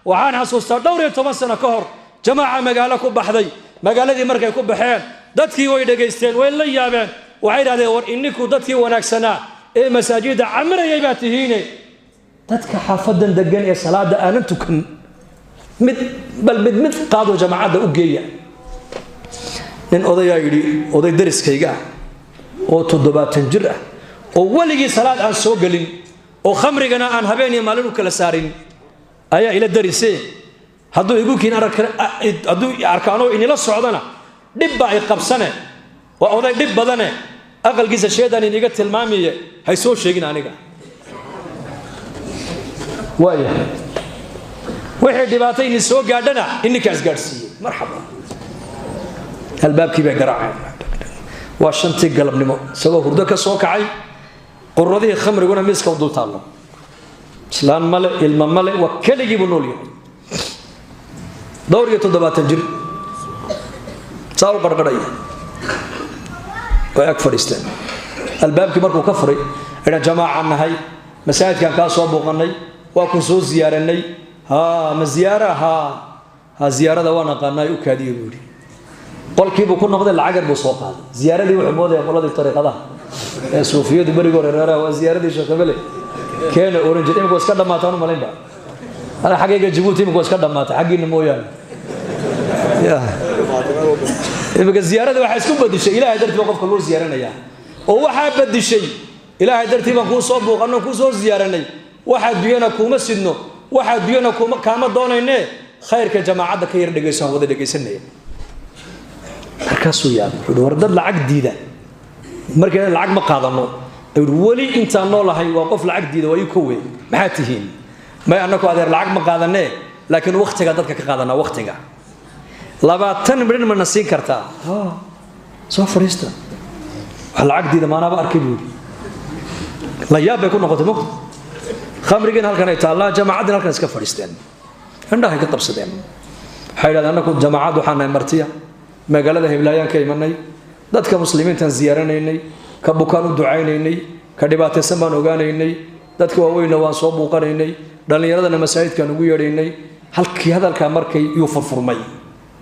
waxaan xasuustaa dhowr iyo 10 sano ka hor jamaaca magaalo ku baxday magaaladii markay ku baxeen dadkii way dhageysteen way la yaabeen waxay yiraahdeen war ininku dadkii wanaagsanaa ee masaajida camirayay baa tihiine dadka xaafadan degan ee salaada aanan tukan mid qaado jamaacada u geeya in odayaa yiri oday dariskayga oo 70 jir ah oo waligii salaad aan soo galin oo khamrigana aan habeen iyo maalin u kala saarin ayaa ila darisay hadduu igu kiin arkaano inila socdana dhibba ay qabsane waa oday dhib badane aqalkiisa sheedan iniga tilmaamiye hay soo sheegin aniga waaya wixii dhibaatay in soo gaadhana inka isgaarsiiyay marxaba albaabkii bay garaaceen waa shantii galabnimo isagoo hurdo ka soo kacay qorradii khamriguna miiska u dul taalo islaan male ilma male waa keligii buu nool yahay dhowr iyo 70 jir saal qarqaraya way ag fadhiisteen albaabkii markuu ka furay ina jamaaca nahay masaajidkan ka soo booqanay waa ku soo ziyaaranay ma ziyaarada waan aqaanay u kaadiyo buuri qolkiibu ku noqday lacag buu soo qaaday ziyaaradii wuxuu mooday qoladii tariiqadaha ee suufiyadu barigo reeraha waa ziyaaradii shaqabale keena orange imiko iska dhamaataan u malaynba ana xaqiiqa Djibouti imiko iska dhamaatay xaqiina mooyaan imiko ziyarada waxa isku badishay ilaahay dartii qofka loo ziyaaranaya oo waxa badishay ilaahay dartii baan ku soo booqano ku soo ziyaaranay waxa diyana kuma sidno waxa diyana kuma kaama doonayne khayrka jamaacada ka yar dhageysan wada dhageysanay markaasuu yaab wuxuu wardad lacag diida markay lacag ma qaadano wali inta noolahay waa qof lacag diida way ku weey maxaa tihiin ma anako adeer lacag ma qaadane laakiin waqtiga dadka ka qaadana waqtiga 20 milyan ma nasiin kartaa soo fariista lacag diida maanaba arkay buu la yaab bay ku noqotay maqto khamrigan halkan ay taala jamaacadna halkan iska fariisteen indhaha ka qabsadeen hay'adaha anako jamaacad waxaan ay martiya magaalada Hiilayaan ka imanay dadka muslimiintan ziyaaranaynay ka bukaan u ducaynaynay ka dhibaataysan baan ogaanaynay dadka waaweyna waan soo buuqanaynay dhalinyaradana masaajidkan ugu yeedhaynay halkii hadalka markay uu furfurmay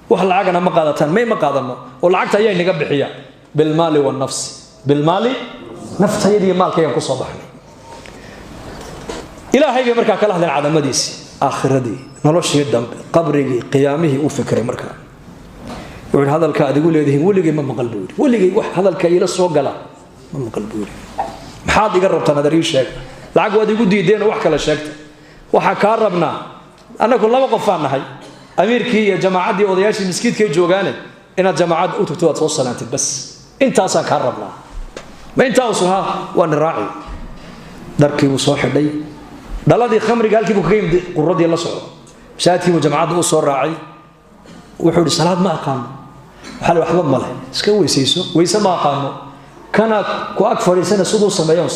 wax lacagna ma qaadataan ma qaadano oo lacagta ayaa inaga bixiya bil maali wa nafs bil maali naftaydi maalkayga ku soo baxnay ilaahay marka kala hadlay cadamadiisi aakhiradii noloshii dambe qabrigii qiyaamihii u fikray marka wuxuu hadalka adigu leedahay waligii ma maqal buuri waligii wax hadalka ila soo gala ma maqal buuri maxaad iga rabtaan adari sheeg lacag waad igu diideen wax kala sheegta waxa ka rabnaa anagu laba qof aan nahay amiirkii iyo jamaacadii odayaashii miskiidkay joogaan inaad jamaacad u tagto waad soo salaantid bas intaas ka rabnaa ma intaas waa raaci darkii uu soo xidhay dhaladii khamriga halkii uu ka yimid quradii la socdo shaadkii jamaacada uu soo raacay wuxuu salaad ma aqaano waxa waxba ma leh iska weysayso weysa ma aqaano kana ku ag fariisana sidoo sameeyo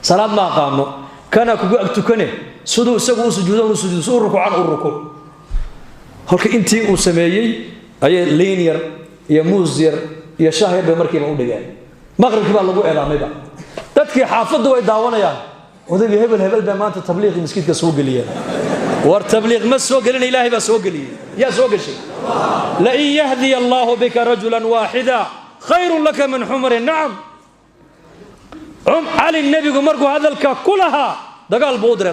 salaad ma aqaano kana ku ag tukane sidoo isagu u sujuudo rukuucan u rukuuc halka intii uu sameeyay ayay linear iyo muuzir iyo shaahir bay markiiba u dhigeen maqribkii baa lagu eedaamayba dadkii xaafadu way daawanayaan odayga hebel baa maanta tabliiq miskiidka soo galiyay war tabliiq ma soo galin ilaahay baa soo galiyay يا زوجي لا يهدي الله بك رجلا واحدا خير لك من حمر النعم علي النبي مركو هذا كلها دقال بودره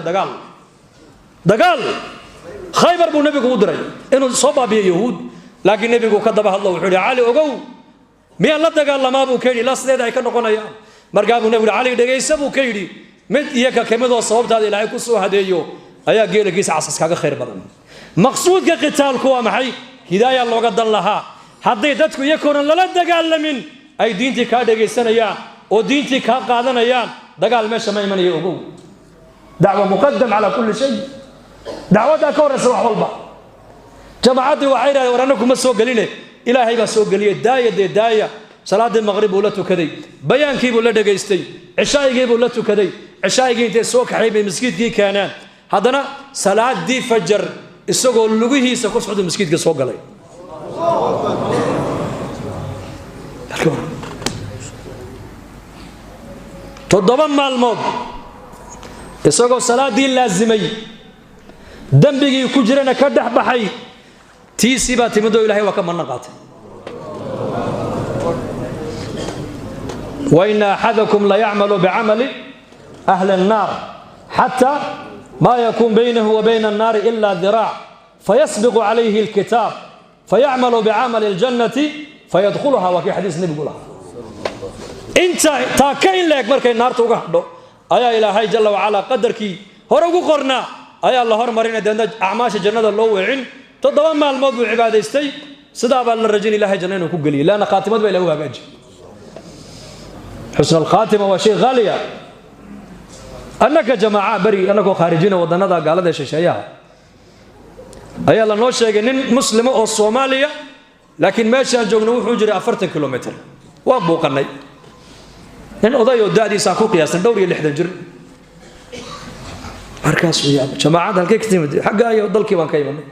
دقال خيبر بو نبي بودره انه صبا بيهود لكن النبي كذبه الله وحده علي اوغو ميا لا دقال لما بو كيدي لا سيده اي كنقونيا marka buu nabi علي dhageysa buu kaydi mid iyaga kamidoo sababtaada ilaahay ku soo hadeeyo ayaa geeligiisa casas kaga khayr badan maqsuudka qitaalku waa maxay hidaaya looga dan lahaa haday dadku iyakoon la dagaalamin ay diintii ka dhageysanayaan oo diintii ka qaadanayaan dagaal meesha ma imanayo ogow dacwa muqaddam ala kulli shay dacwada ka horeysa wax walba jamaacadu waxay raadeen waranaku ma soo galine ilaahay baa soo galiyay daaya salaada maghrib uu la tukaday bayaankii buu la dhageystay cishaayigii buu la tukaday cishaayigii intee soo kaxay bay masjidkii keenaan hadana salaadii fajr isagoo lugihiisa ku socdo masjidka soo galay toddoba maalmood isagoo salaadii laazimay dambigii ku jirana ka dhaxbaxay tiisi baa timid oo ilaahay waa ka manna qaatay wa inna ahadakum la ya'malu bi'amali ahli an-nar hatta ma yakun baynahu wa bayna an-nar illa dhira' fayasbiqu alayhi al-kitab fay'amalu bi'amali al-jannati fayadkhulaha wa fi hadith nabi qala inta taakayn leeg markay naarta uga hadho ayaa ilaahay jalla wa ala qadarkii hore ugu qorna ayaa la hormarinay dadna acmaasha jannada loo weecin toddoba maalmood uu cibaadaystay sidaa baa la rajin ilaahay jannada ku galiyo laana qaatimad bay ilaahay hagaaji xusn al-khatima wa shay ghaliya annaka jamaa bari annaka khaarijina wadanada gaalada shisheeyaha ayaa la noo sheegay nin muslimo oo Soomaaliya laakiin meesha aan joogno wuxuu jiray 40 kilometer waa buuqanay in odayo daadiisa ku qiyaasan dhowr iyo 60 jir markaas uu jamaacada halkay ka timid xagga ay dalkii baan ka imanay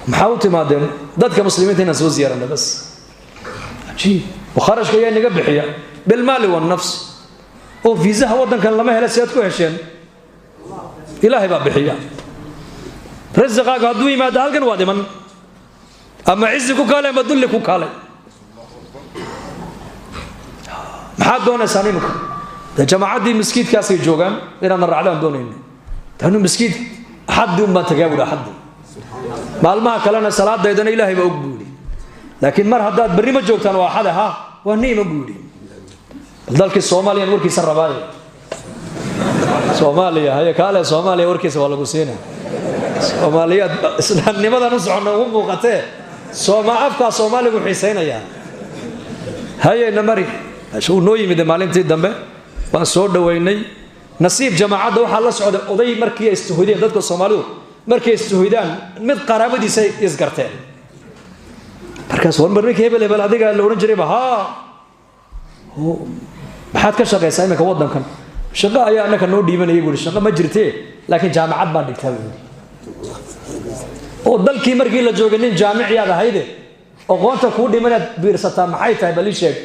maxaa u timaadeen dadka muslimiinta inaan soo ziyaarana bas ajiib وخرجك يا نجا بحيا بالمال والنفس وفيزا ودنك لما هلا سياد كو هشين إلهي باب بحيا رزقك هدوي ما دالكن وادي من أما عزك كاله ما دلك كاله محاد دونا سانينك ده جماعة دي مسكيت كاسي جوجان إن أنا رعلان دونين تانو مسكيت حد ما تجاوب حد معلومة كلنا صلاة ده إذن إلهي بقولي لكن مر هداد بريمة جوجتان واحدة ها وهني بقولي ذلك الصوماليين وركي سرباي صوماليا هي كاله صوماليا وركي سوالو بسينا صوماليا لماذا نصعنا هم وقته صوما أفكا صومالي وحسينا يا هاي نمري شو نوي من المعلم تدمه وصور دويني نصيب جماعة ده وحلا سعود أضي مركي استهودين ضدك الصومالو مركي استهودان مد قرابة دي سي يزقرتين مركز ون بريك هبل هبل هذيك اللي ورنجري بها هو بحد كشقة سايمك وضم كان شقة أيه أنا كان نودي من يقول الشقة ما جرتيه لكن جامعات بعد كتاب وضل كي مركي لجوجنين جامعي هذا هيدا وقوانت كودي من بيرسطا محيطة بليشك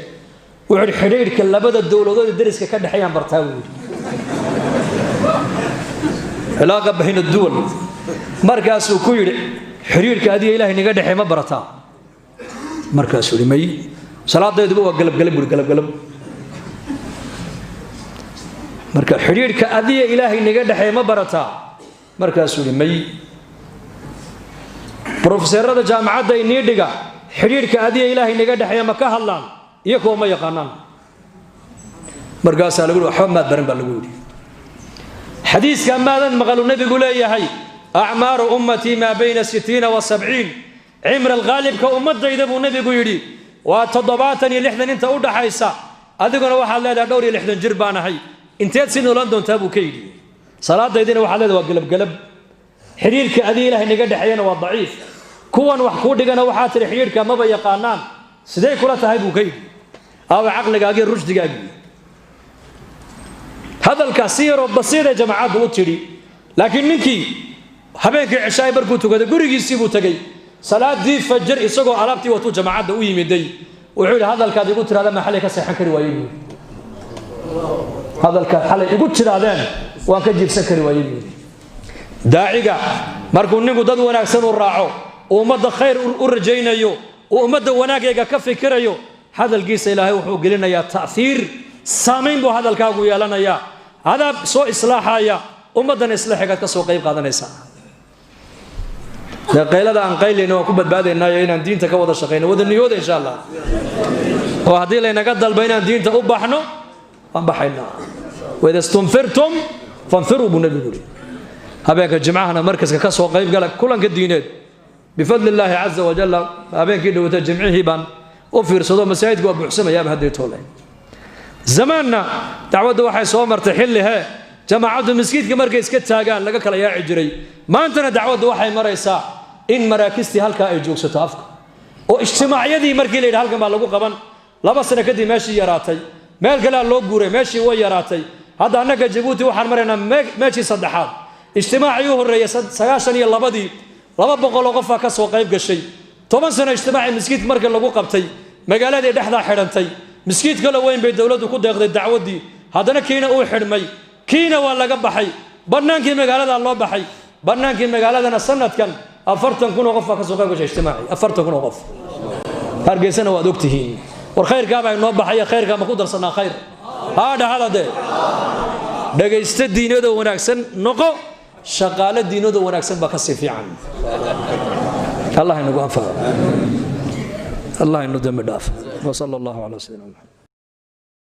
وعلى حرير كلا بدأ الدولة الدرس كان حيان برتاوي علاقة بين الدول مركز وكوير حرير كهذه إلهي نقد حما برتا مركز ولمي صلاة يدبوا قلب قلب قلب قلب مركز حرير كهذه إلهي نقد حما برتا مركز ولمي بروفيسور هذا جامعة ده نيدقة حرير كهذه إلهي نقد حما كهلان يكو ما يقانان مرقاس على يقولوا محمد برن بالقولي حديث كان ماذا مقالوا النبي يقول يا هي أعمار أمتي ما بين 60 و70 عمر الغالب كأمة إذا أبو النبي يقولي وتضباطني لحدا أنت أود حيسا أذكر واحد لا دوري لحدا جربانا هي انتهت سنة لندن تابو كيدي صلاة يدينا واحد لا وقلب قلب حرير كأذي له نقد حيانا والضعيف كون وحكود دقنا وحاتر حرير كما بيقانان سيدي كلها تهيبو كيدي أو عقلك أجي الرشد أجي هذا الكثير والبصير يا جماعة بوتري لكن منكي هبينك عشاء بركوتو كذا قريجي سيبو تجي صلاة دي فجر يسقوا علاقتي وتو جماعة دوي مدي وعود هذا الكذا يقول ترى هذا محلك سيحن كري ويجي هذا الكذا يقول ترى هذا وأكجيب سكري ويجي داعية مركون نقول ضد وناكسن الراعو ومد خير ورجينا يو ومد وناقيك كفي كريو هذا القيس إلهي وحوق لنا يا تأثير سامين بو هذا الكاغو يا لنا يا هذا سو إصلاحا يا ومدن إصلاحك كسو قيب قادنا يسا قيلة عن قيل إنه كبت بعد إنه يين دين تكوض الشقين وذن نيود إن شاء الله وهذه لنا قدل بين دين تأبحنا وانبحينا وإذا استنفرتم فانفروا بالنبي يقولي هبيك الجماعة مركز كسو قيب قالك كلن كالدينات بفضل الله عز وجل هبيك إنه تجمعه بان وفير صدو مساعد وابو حسما يا بهدي تولي زماننا دعوة waxay soo martay xillihe jamaacadu miskiidka markay iska taagaan laga kala yaaci jiray maantana dacwadu waxay maraysaa in maraakisti halka ay joogsato afka oo ijtimaaciyadii markii la yiraahdo halkan baa lagu qaban laba sano kadib meeshii yaraatay meel kale loo guuray meeshii way yaraatay hadda anaga Djibouti waxaan maraynaa meeshii saddexaad ijtimaacii horeeyay 92 200 qof ka soo qayb gashay 10 sano ijtimaaci miskiid marka lagu qabtay magaalada dhexda xidhantay مسكيت كلا وين بيت دولته كده ياخذ الدعوة دي هذا كينا أو حرمي كينا ولا جبحي برنامج مقالة الله بحي bannaankii magaaladana sanadkan 40 kun oo qof ka soo qayb gashay ijtimaaci 40 kun oo qof hargeysana waad ogtihiin war khayrka baa inoo baxay khayrka ma ku darsanaa khayr dhaxada de dhagaysta diinada wanaagsan noqo shaqaale diinada wanaagsan ba ka sii fiican الله ينقو أنفع الله ينقو دم داف وصلى الله على سيدنا محمد